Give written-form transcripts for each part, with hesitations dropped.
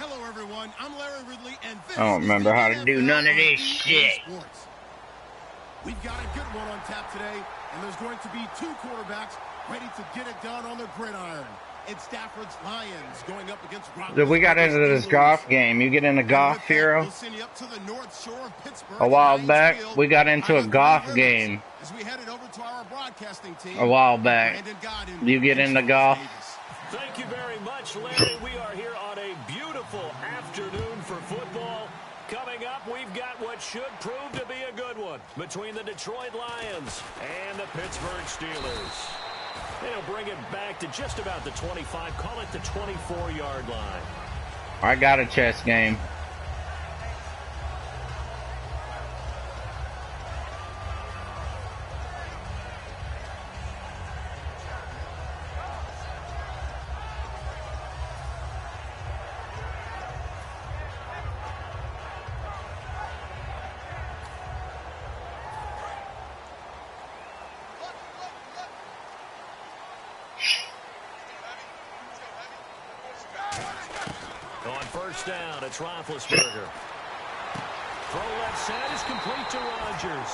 Hello, everyone. I'm Larry Ridley, and this I don't remember how to do none of this shit. Sports. We've got a good one on tap today, and there's going to be two quarterbacks ready to get it done on the gridiron. It's Stafford's Lions going up against Dude, we got into this golf game. You get into golf, Hero? A while back, we got into a golf game. A while back. You get into golf? Thank you very much, Larry. We are here on a beautiful afternoon for football. Coming up, we've got what should prove to be a good one between the Detroit Lions and the Pittsburgh Steelers. They'll bring it back to just about the 25, call it the 24-yard line. I got a chess game. Down, it's Roethlisberger. Throw left side is complete to Rodgers.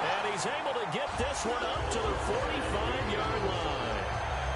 And he's able to get this one up to the 45-yard line.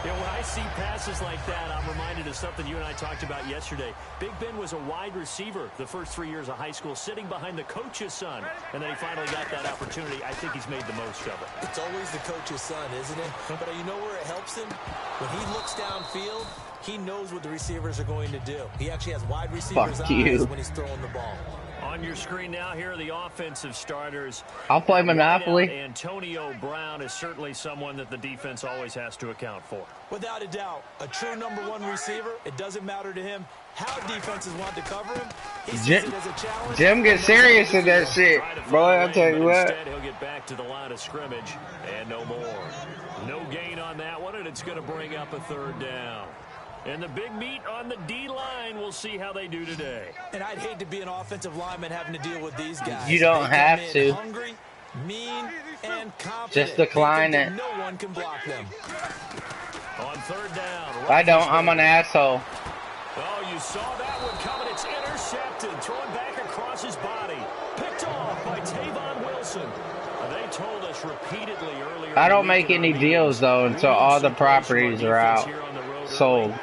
You know, when I see passes like that, I'm reminded of something you and I talked about yesterday. Big Ben was a wide receiver the first 3 years of high school, sitting behind the coach's son. And then he finally got that opportunity. I think he's made the most of it. It's always the coach's son, isn't it? But you know where it helps him? When he looks downfield, he knows what the receivers are going to do. He actually has wide receivers' eyes when he's throwing the ball. On your screen now, here are the offensive starters. I'll play Monopoly. Antonio Brown is certainly someone that the defense always has to account for. Without a doubt, a true #1 receiver. It doesn't matter to him how defenses want to cover him. He sees it as a challenge. Jim gets serious in that shit. Boy, I'll tell you what. Instead, he'll get back to the line of scrimmage and no more. No gain on that one, and it's going to bring up a third down. And the big meat on the D-line, we'll see how they do today. And I'd hate to be an offensive lineman having to deal with these guys. You don't have to. Hungry, mean, and confident. Just decline it. No one can block them. On third down. I don't. I'm an asshole. Oh, you saw that one coming. It's intercepted. Thrown back across his body. Picked off by Tavon Wilson. They told us repeatedly earlier. I don't make any deals, though, until all the properties are out. Sold.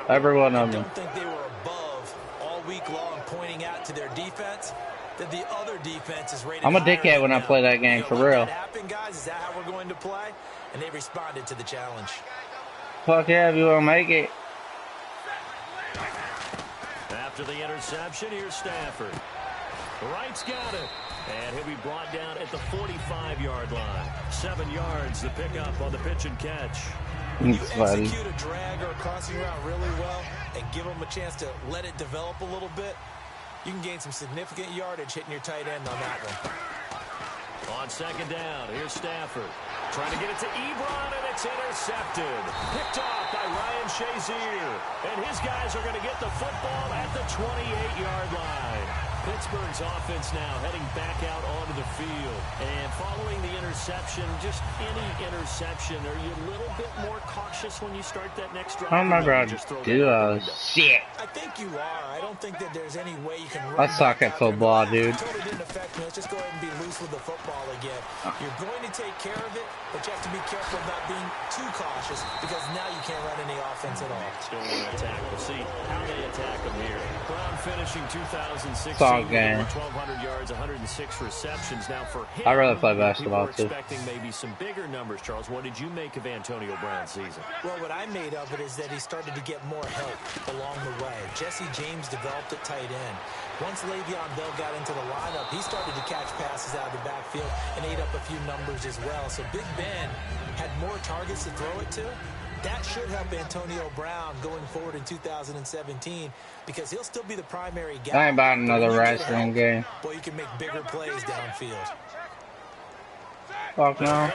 Every one of them. I don't think they were above all week long pointing out to their defense that the other defense is rated. I'm a dickhead when I play that game, for real. What happened, guys? Is that how we're going to play? And they responded to the challenge. Fuck yeah, if you want to make it. After the interception, here's Stafford. Wright's got it. And he'll be brought down at the 45-yard line. 7 yards to pick up on the pitch and catch. When you execute a drag or a crossing route really well and give them a chance to let it develop a little bit, you can gain some significant yardage hitting your tight end on that one. On second down, here's Stafford. Trying to get it to Ebron, and it's intercepted. Picked off by Ryan Shazier. And his guys are going to get the football at the 28-yard line. Pittsburgh's offense now heading back out onto the field. And following the interception, just any interception, are you a little bit more cautious when you start that next drive? I don't remember how to do shit. I think you are. I don't think that there's any way you can run. I suck at football, dude. Totally didn't affect me. Let's just go ahead and be loose with the football again. You're going to take care of it, but you have to be careful about being too cautious because now you can't run any offense at all. Still want to attack. We'll see how they attack them here. Brown finishing 2016 game. 1,200 yards, 106 receptions. Now for him, I really play basketball too. Expecting maybe some bigger numbers, Charles. What did you make of Antonio Brown's season? Well, what I made of it is that he started to get more help along the way. Jesse James developed at tight end. Once Le'Veon Bell got into the lineup, he started to catch passes out of the backfield and ate up a few numbers as well. So Big Ben had more targets to throw it to. That should help Antonio Brown going forward in 2017 because he'll still be the primary guy. I ain't about another wrestling game. Boy, you can make bigger plays downfield. Fuck no.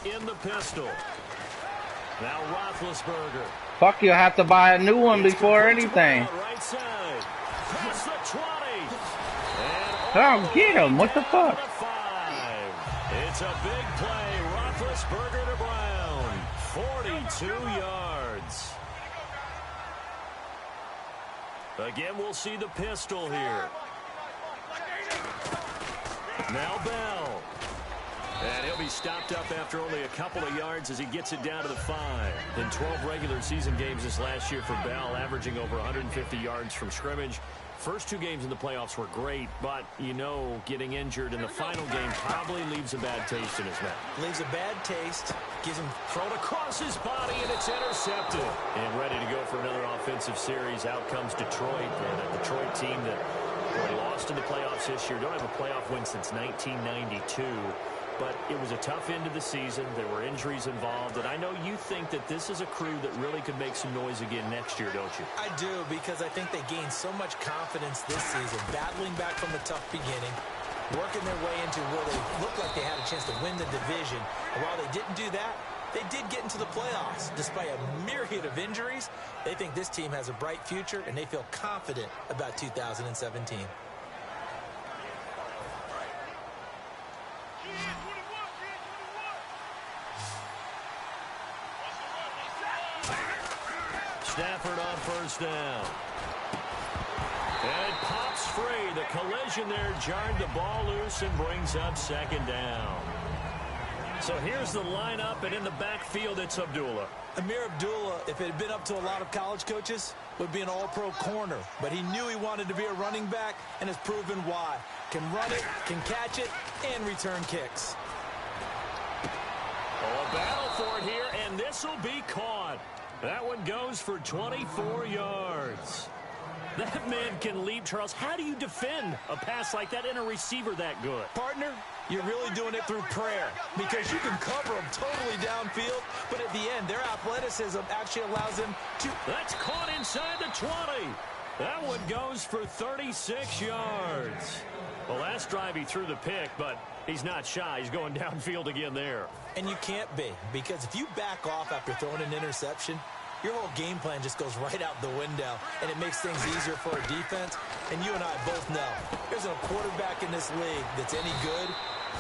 In the pistol. Now Roethlisberger. Fuck you, I have to buy a new one before anything. Right side. Past the 20. Oh, get him. What the fuck? It's a big play. Roethlisberger to Brown. 42 yards. Again, we'll see the pistol here. Now Bell. And he'll be stopped up after only a couple of yards as he gets it down to the 5. In 12 regular season games this last year for Bell, averaging over 150 yards from scrimmage. First 2 games in the playoffs were great, but, you know, getting injured in the final game probably leaves a bad taste in his mouth. Leaves a bad taste. Gives him thrown across his body, and it's intercepted. And ready to go for another offensive series. Out comes Detroit, and a Detroit team that lost in the playoffs this year. Don't have a playoff win since 1992. But it was a tough end of the season. There were injuries involved. And I know you think that this is a crew that really could make some noise again next year, don't you? I do, because I think they gained so much confidence this season, battling back from a tough beginning, working their way into where they looked like they had a chance to win the division. And while they didn't do that, they did get into the playoffs. Despite a myriad of injuries, they think this team has a bright future, and they feel confident about 2017. Stafford on first down. And it pops free. The collision there jarred the ball loose and brings up second down. So here's the lineup, and in the backfield, it's Abdullah. Amir Abdullah, if it had been up to a lot of college coaches, would be an all-pro corner. But he knew he wanted to be a running back, and has proven why. Can run it, can catch it, and return kicks. Oh, a battle for it here, and this will be caught. That one goes for 24 yards. That man can leap, Charles. How do you defend a pass like that and a receiver that good? Partner, you're really doing it through prayer, because you can cover them totally downfield, but at the end, their athleticism actually allows them to... That's caught inside the 20. That one goes for 36 yards. Well, last drive he threw the pick, but he's not shy. He's going downfield again there. And you can't be, because if you back off after throwing an interception, your whole game plan just goes right out the window, and it makes things easier for a defense. And you and I both know there's a quarterback in this league that's any good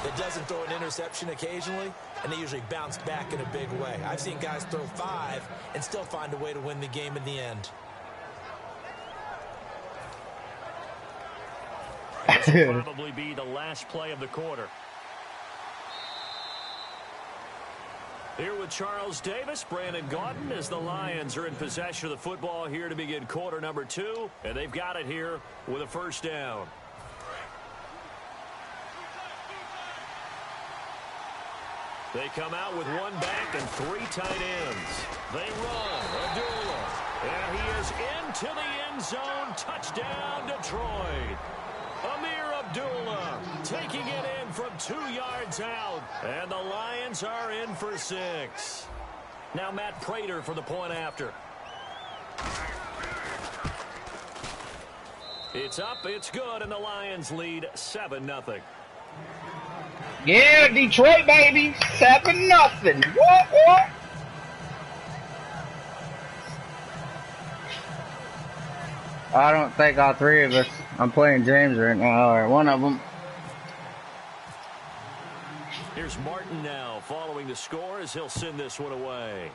that doesn't throw an interception occasionally, and they usually bounce back in a big way. I've seen guys throw 5 and still find a way to win the game in the end. This will probably be the last play of the quarter. Here with Charles Davis, Brandon Gaudin, as the Lions are in possession of the football here to begin quarter number 2, and they've got it here with a first down. They come out with 1 back and 3 tight ends. They run. Abdullah. And he is into the end zone. Touchdown, Detroit. Amir Abdullah taking it in from 2 yards out. And the Lions are in for 6. Now Matt Prater for the point after. It's up, it's good, and the Lions lead 7-0. Yeah, Detroit, baby. 7-0. What? I don't think all 3 of us. I'm playing James right now, or one of them. Here's Martin now following the score as he'll send this one away.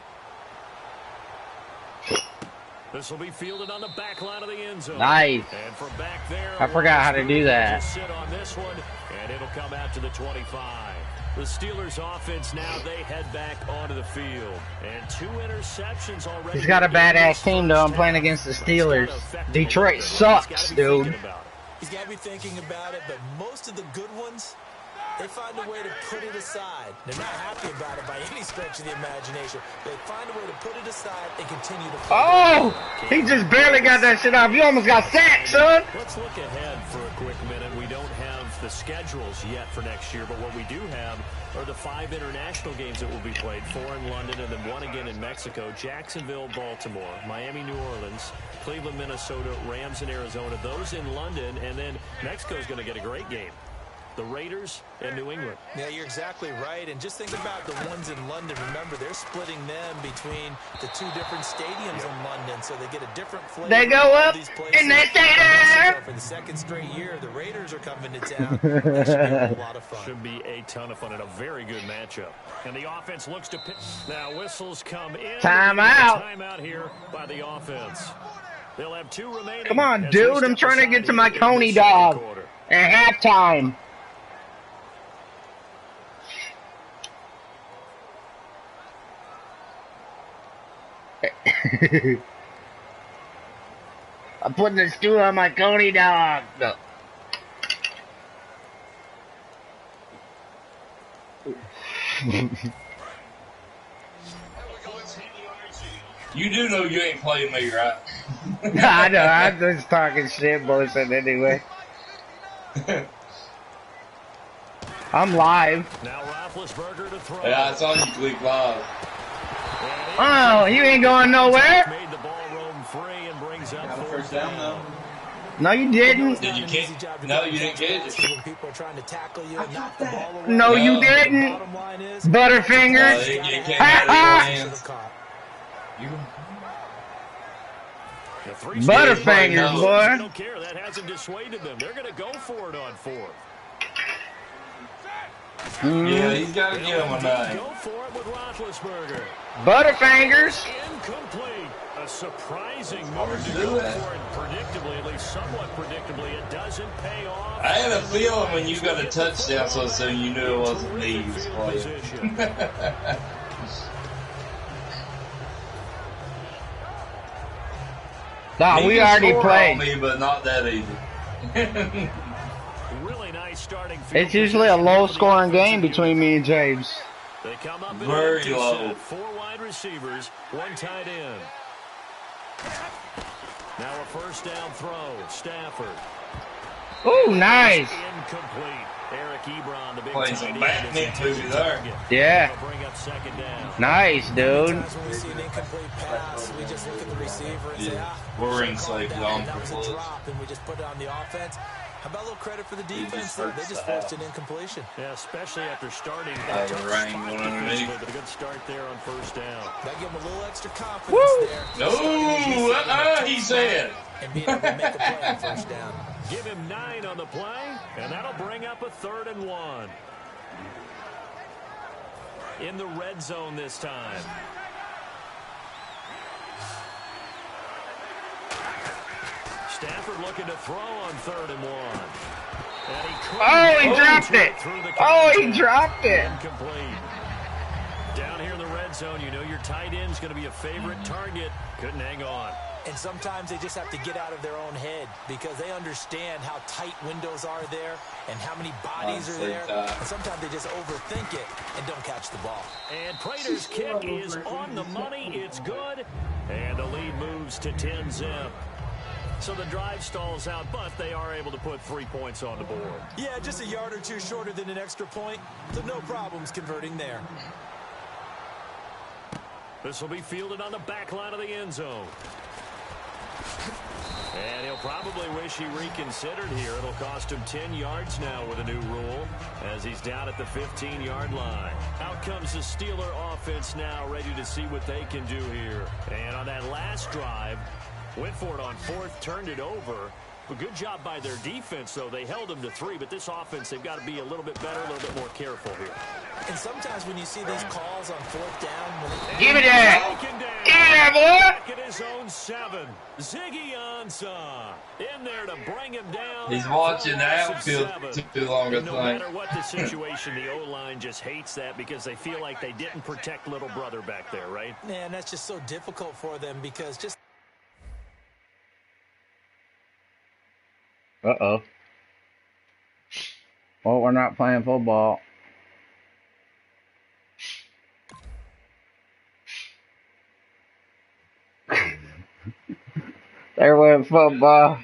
This will be fielded on the back line of the end zone. Nice. And from back there, I forgot how to do that. Just sit on this one, and it'll come out to the 25. The Steelers offense now, they head back onto the field. And 2 interceptions already. He's got a badass team, though. I'm playing against the Steelers. Detroit sucks, dude. He's got to be thinking about it, but most of the good ones, they find a way to put it aside. They're not happy about it by any stretch of the imagination. They find a way to put it aside and continue to play. Oh! He just barely got that shit off. You almost got sacked, son. Let's look ahead for a quick minute. We don't have the schedules yet for next year, but what we do have are the 5 international games that will be played. 4 in London and then 1 again in Mexico. Jacksonville, Baltimore, Miami, New Orleans, Cleveland, Minnesota, Rams in Arizona. Those in London, and then Mexico's going to get a great game. The Raiders and New England. Yeah, you're exactly right. And just think about the ones in London. Remember, they're splitting them between the 2 different stadiums in London, so they get a different flavor. They go up in the stadium. For the 2nd straight year, the Raiders are coming to town. That should be a lot of fun. Should be a ton of fun and a very good matchup. And the offense looks to pitch. Now whistles come in. Timeout. Timeout here by the offense. They'll have 2 remaining. Come on, dude. I'm trying to get to my Coney dog at halftime. I'm putting the stew on my Coney dog. No. You do know you ain't playing me, right? I know, I'm just talking shit, bullshit anyway. I'm live. Now Roethlisberger to throw. Yeah, it's on you, Gleek Live. Oh, you ain't going nowhere? Made the ball roam free and brings up Got a first down, though. No, you didn't. Did you get? No, you didn't get it. When people are trying to tackle you and knock the ball away. No, you didn't. Bottom line is, Butterfingers. You came out of your hands. You. Butterfingers, boy. Don't care. That hasn't dissuaded them. They're going to go for it on 4th. Yeah, he's got to get him a nine. Go for it with Roethlisberger. Butterfingers. Incomplete. A surprising move to go for it. Predictably, at least somewhat predictably, it doesn't pay off. I had a feeling when you got a touchdown so soon, you knew it wasn't me he was playing. Nah, we already played. Me, but not that easy. Really nice starting field. It's usually a low-scoring game between me and James. They come up very low. 4 wide receivers, 1 tight end. Now a first down throw. Stafford. Ooh, nice. Incomplete. Eric Ebron, the big Playing some Batman movie there. Yeah. Bring up 2nd down. Nice, dude. Sometimes when we see an incomplete pass, we just look at the receiver and say, we're in safe zone that was for a close. drop, and we just put it on the offense. How about a little credit for the defense, though? They just forced an incompletion. Yeah, especially after starting The rain going underneath. a good start there on first down. That give him a little extra confidence there. No, he said. And being able to make a play on first down. Give him 9 on the play, and that'll bring up a 3rd and 1. In the red zone this time. Stafford looking to throw on 3rd and 1. And he dropped it. Oh, he dropped it. Incomplete. Down here in the red zone, you know your tight end's going to be a favorite target. Couldn't hang on. And sometimes they just have to get out of their own head because they understand how tight windows are there and how many bodies are there. And sometimes they just overthink it and don't catch the ball. And Prater's kick is on the money. It's good. And the lead moves to 10-zip. So the drive stalls out, but they are able to put 3 points on the board. Yeah, just a yard or 2 shorter than an extra point. So no problems converting there. This will be fielded on the back line of the end zone. And he'll probably wish he reconsidered here. It'll cost him 10 yards now with a new rule as he's down at the 15-yard line. Out comes the Steeler offense now, ready to see what they can do here. And on that last drive, went for it on 4th, turned it over. A good job by their defense, though. They held them to 3, but this offense, they've got to be a little bit better, a little bit more careful here. And sometimes when you see these calls on 4th down... Give it that. Give it that, boy. Back at his own 7. Ziggy Ansah in there to bring him down. He's watching the outfield too long, I think. No matter what the situation, the O-line just hates that because they feel like they didn't protect little brother back there, right? Man, that's just so difficult for them because just... Uh-oh. Well, we're not playing football. There went football.